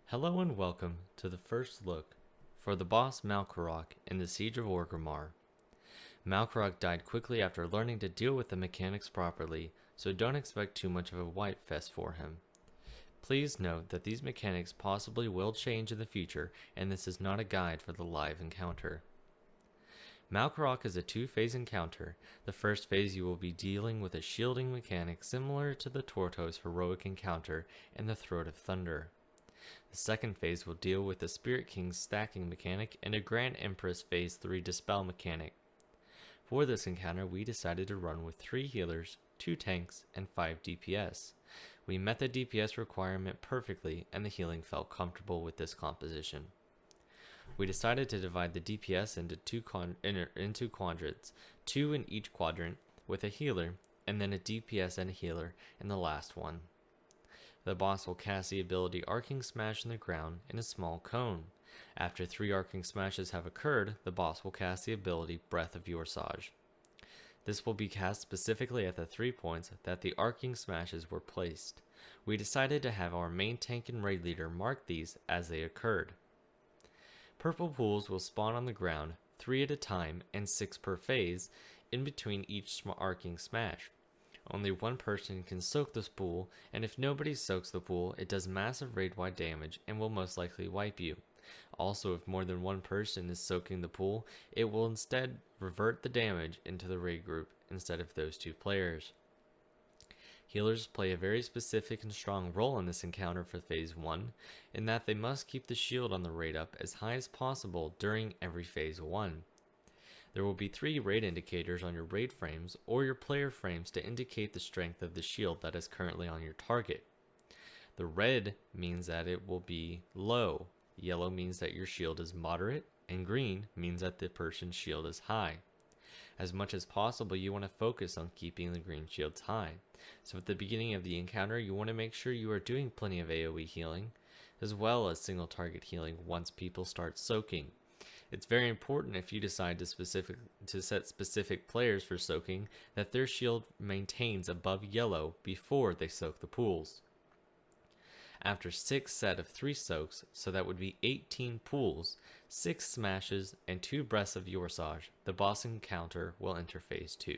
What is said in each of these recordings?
Hello and welcome to the first look for the boss Malkorok in the Siege of Orgrimmar. Malkorok died quickly after learning to deal with the mechanics properly, so don't expect too much of a wipe fest for him. Please note that these mechanics possibly will change in the future, and this is not a guide for the live encounter. Malkorok is a two-phase encounter. The first phase you will be dealing with a shielding mechanic similar to the Tortoise heroic encounter in the Throat of Thunder. The second phase will deal with the Spirit King's stacking mechanic and a Grand Empress Phase 3 dispel mechanic. For this encounter, we decided to run with 3 healers, 2 tanks, and 5 DPS. We met the DPS requirement perfectly, and the healing felt comfortable with this composition. We decided to divide the DPS into two quadrants, 2 in each quadrant, with a healer, and then a DPS and a healer in the last one. The boss will cast the ability Arcing Smash in the ground in a small cone. After 3 Arcing Smashes have occurred, the boss will cast the ability Breath of Yorsage. This will be cast specifically at the 3 points that the Arcing Smashes were placed. We decided to have our main tank and raid leader mark these as they occurred. Purple pools will spawn on the ground, 3 at a time and 6 per phase, in between each Arcing Smash. Only one person can soak this pool, and if nobody soaks the pool, it does massive raid-wide damage and will most likely wipe you. Also, if more than one person is soaking the pool, it will instead revert the damage into the raid group instead of those 2 players. Healers play a very specific and strong role in this encounter for Phase 1, in that they must keep the shield on the raid up as high as possible during every Phase 1. There will be 3 raid indicators on your raid frames or your player frames to indicate the strength of the shield that is currently on your target. The red means that it will be low, yellow means that your shield is moderate, and green means that the person's shield is high. As much as possible, you want to focus on keeping the green shields high. So at the beginning of the encounter, you want to make sure you are doing plenty of AoE healing, as well as single target healing once people start soaking. It's very important if you decide to set specific players for soaking that their shield maintains above yellow before they soak the pools. After 6 set of 3 soaks, so that would be 18 pools, 6 smashes, and 2 breaths of Yorsage, the boss encounter will enter Phase 2.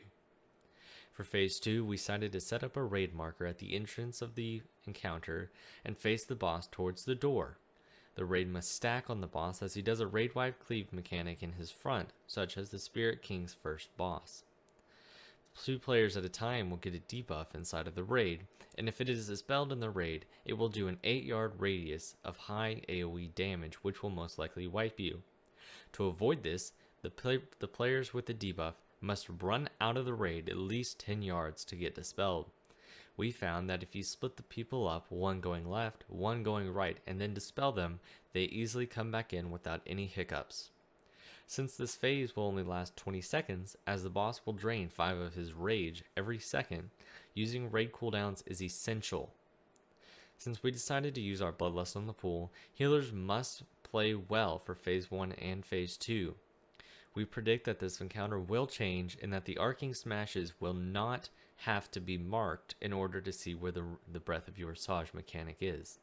For Phase 2, we decided to set up a raid marker at the entrance of the encounter and face the boss towards the door. The raid must stack on the boss as he does a raid-wide cleave mechanic in his front, such as the Spirit King's first boss. 2 players at a time will get a debuff inside of the raid, and if it is dispelled in the raid, it will do an 8-yard radius of high AoE damage, which will most likely wipe you. To avoid this, the players with the debuff must run out of the raid at least 10 yards to get dispelled. We found that if you split the people up, one going left, one going right, and then dispel them, they easily come back in without any hiccups. Since this phase will only last 20 seconds, as the boss will drain 5 of his rage every second, using raid cooldowns is essential. Since we decided to use our Bloodlust on the pool, healers must play well for Phase 1 and Phase 2. We predict that this encounter will change and that the Arcing Smashes will not have to be marked in order to see where the Breath of Yorsage mechanic is.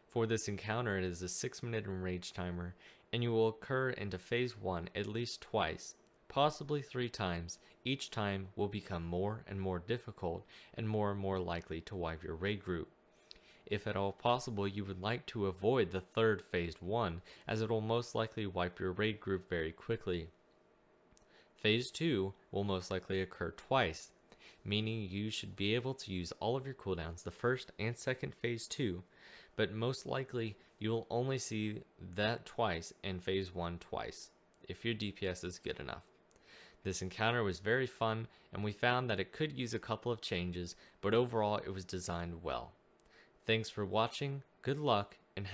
For this encounter, it is a 6-minute enrage timer, and you will occur into Phase 1 at least twice, possibly 3 times. Each time will become more and more difficult and more likely to wipe your raid group. If at all possible, you would like to avoid the 3rd Phase 1, as it will most likely wipe your raid group very quickly. Phase 2 will most likely occur twice, meaning you should be able to use all of your cooldowns the 1st and 2nd Phase 2, but most likely you will only see that twice and Phase 1 twice, if your DPS is good enough. This encounter was very fun, and we found that it could use a couple of changes, but overall it was designed well. Thanks for watching, good luck, and